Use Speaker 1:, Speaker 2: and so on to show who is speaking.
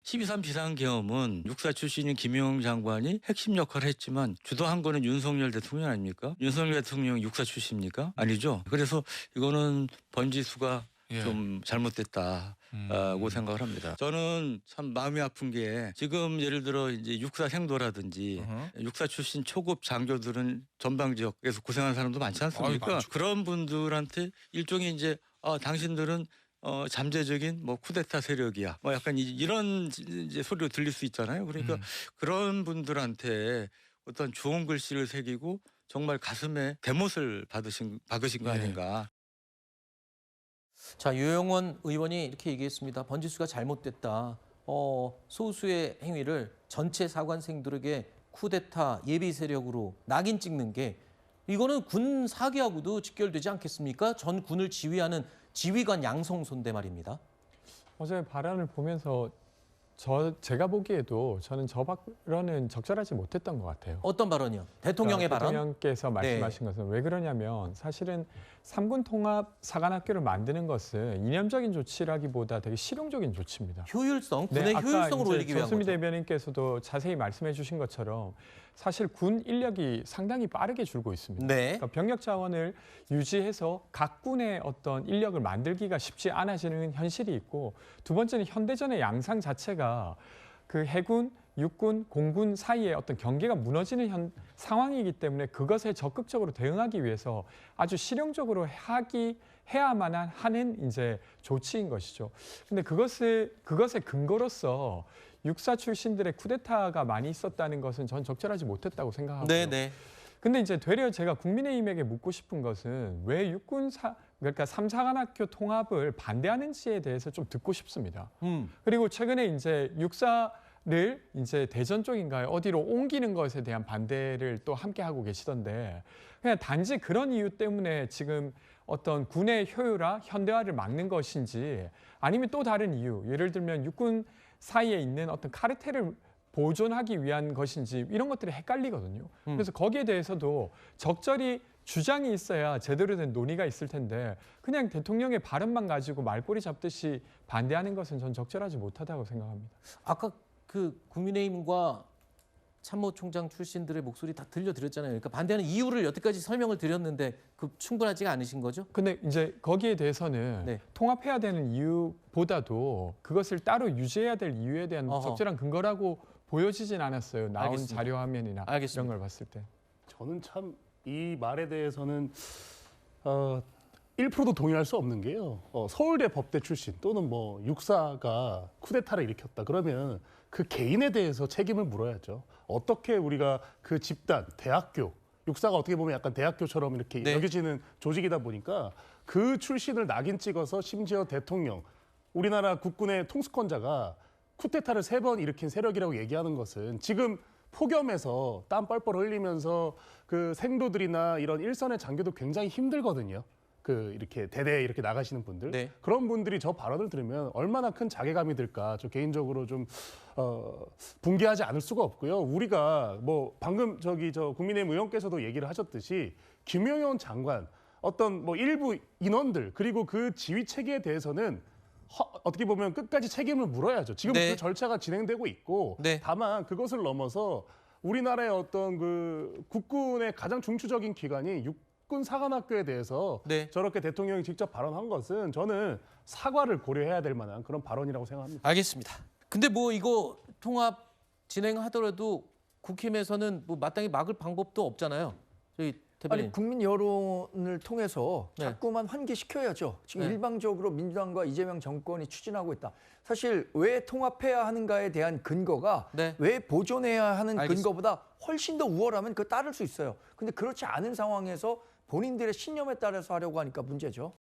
Speaker 1: 12.3 비상계엄은 육사 출신인 김용 장관이 핵심 역할을 했지만 주도한 거는 윤석열 대통령 아닙니까? 윤석열 대통령 육사 출신입니까? 아니죠. 그래서 이거는 번지수가
Speaker 2: 예.
Speaker 1: 좀 잘못됐다고 생각을 합니다. 저는 참 마음이 아픈 게 지금 예를 들어 이제 육사 생도라든지 육사 출신 초급 장교들은 전방 지역에서 고생하는 사람도 많지 않습니까?
Speaker 2: 많죠.
Speaker 1: 그런 분들한테 일종의 이제 당신들은 잠재적인 뭐 쿠데타 세력이야. 뭐 약간 이런 이제 소리로 들릴 수 있잖아요. 그러니까 그런 분들한테 어떤 좋은 글씨를 새기고 정말 가슴에 대못을 박으신 거
Speaker 2: 예.
Speaker 1: 아닌가.
Speaker 3: 자, 유영원 의원이 이렇게 얘기했습니다. 번지수가 잘못됐다. 소수의 행위를 전체 사관생들에게 쿠데타 예비 세력으로 낙인 찍는 게 이거는 군 사기하고도 직결되지 않겠습니까? 전 군을 지휘하는 지휘관 양성소인데 말입니다.
Speaker 4: 어제 발언을 보면서 제가 보기에도 저는 저 발언은 적절하지 못했던 것 같아요.
Speaker 3: 어떤 발언이요? 대통령의 발언?
Speaker 4: 대통령께서 말씀하신 것은 왜 그러냐면 사실은 3군 통합 사관학교를 만드는 것은 이념적인 조치라기보다 되게 실용적인 조치입니다.
Speaker 3: 효율성, 군의 효율성을 올리기 위한
Speaker 4: 조수미
Speaker 3: 거죠.
Speaker 4: 대변인께서도 자세히 말씀해 주신 것처럼 사실 군 인력이 상당히 빠르게 줄고 있습니다.
Speaker 3: 네.
Speaker 4: 그러니까 병력 자원을 유지해서 각 군의 어떤 인력을 만들기가 쉽지 않아지는 현실이 있고, 두 번째는 현대전의 양상 자체가 그 해군, 육군, 공군 사이의 어떤 경계가 무너지는 상황이기 때문에 그것에 적극적으로 대응하기 위해서 아주 실용적으로 해야만 하는 이제 조치인 것이죠. 근데 그것의 근거로서 육사 출신들의 쿠데타가 많이 있었다는 것은 전 적절하지 못했다고 생각하고요.
Speaker 3: 네.
Speaker 4: 근데 이제 되려 제가 국민의힘에게 묻고 싶은 것은 왜 그러니까 3사관학교 통합을 반대하는지에 대해서 좀 듣고 싶습니다. 그리고 최근에 이제 육사를 이제 대전 쪽인가요? 어디로 옮기는 것에 대한 반대를 또 함께 하고 계시던데, 그냥 단지 그런 이유 때문에 지금 어떤 군의 효율화, 현대화를 막는 것인지, 아니면 또 다른 이유, 예를 들면 육군 사이에 있는 어떤 카르텔을 보존하기 위한 것인지, 이런 것들이 헷갈리거든요. 그래서 거기에 대해서도 적절히 주장이 있어야 제대로 된 논의가 있을 텐데, 그냥 대통령의 발언만 가지고 말꼬리 잡듯이 반대하는 것은 전 적절하지 못하다고 생각합니다.
Speaker 3: 아까 그 국민의힘과 참모총장 출신들의 목소리 다 들려드렸잖아요. 그러니까 반대하는 이유를 여태까지 설명을 드렸는데 그 충분하지가 않으신 거죠?
Speaker 4: 근데 이제 거기에 대해서는
Speaker 3: 네.
Speaker 4: 통합해야 되는 이유보다도 그것을 따로 유지해야 될 이유에 대한 적절한 근거라고 보여지진 않았어요. 나온
Speaker 3: 알겠습니다.
Speaker 4: 자료 화면이나
Speaker 3: 알겠습니다.
Speaker 4: 이런 걸 봤을 때.
Speaker 5: 저는 참 이 말에 대해서는 1%도 동의할 수 없는 게요. 서울대 법대 출신 또는 뭐 육사가 쿠데타를 일으켰다 그러면 그 개인에 대해서 책임을 물어야죠. 어떻게 우리가 그 집단, 대학교, 육사가 어떻게 보면 약간 대학교처럼 이렇게
Speaker 3: 네.
Speaker 5: 여겨지는 조직이다 보니까 그 출신을 낙인 찍어서 심지어 대통령, 우리나라 국군의 통수권자가 쿠데타를 3번 일으킨 세력이라고 얘기하는 것은 지금 폭염에서 땀 뻘뻘 흘리면서 그 생도들이나 이런 일선의 장교도 굉장히 힘들거든요. 그 이렇게 대대에 이렇게 나가시는 분들,
Speaker 3: 네.
Speaker 5: 그런 분들이 저 발언을 들으면 얼마나 큰 자괴감이 들까. 저 개인적으로 좀 붕괴하지 않을 수가 없고요. 우리가 뭐 방금 저 국민의힘 의원께서도 얘기를 하셨듯이 김용현 장관 어떤 뭐 일부 인원들 그리고 그 지휘 체계에 대해서는 어떻게 보면 끝까지 책임을 물어야죠. 지금
Speaker 3: 네.
Speaker 5: 그 절차가 진행되고 있고,
Speaker 3: 네.
Speaker 5: 다만 그것을 넘어서 우리나라의 어떤 그 국군의 가장 중추적인 기관이 육군 사관학교에 대해서
Speaker 3: 네.
Speaker 5: 저렇게 대통령이 직접 발언한 것은 저는 사과를 고려해야 될 만한 그런 발언이라고 생각합니다.
Speaker 3: 알겠습니다. 근데 뭐 이거 통합 진행하더라도 국힘에서는 뭐 마땅히 막을 방법도 없잖아요. 저희 대변인.
Speaker 6: 아니, 국민 여론을 통해서
Speaker 3: 네.
Speaker 6: 자꾸만 환기시켜야죠. 지금
Speaker 3: 네.
Speaker 6: 일방적으로 민주당과 이재명 정권이 추진하고 있다. 사실 왜 통합해야 하는가에 대한 근거가
Speaker 3: 네.
Speaker 6: 왜 보존해야 하는
Speaker 3: 알겠습니다.
Speaker 6: 근거보다 훨씬 더 우월하면 그거 따를 수 있어요. 근데 그렇지 않은 상황에서 본인들의 신념에 따라서 하려고 하니까 문제죠.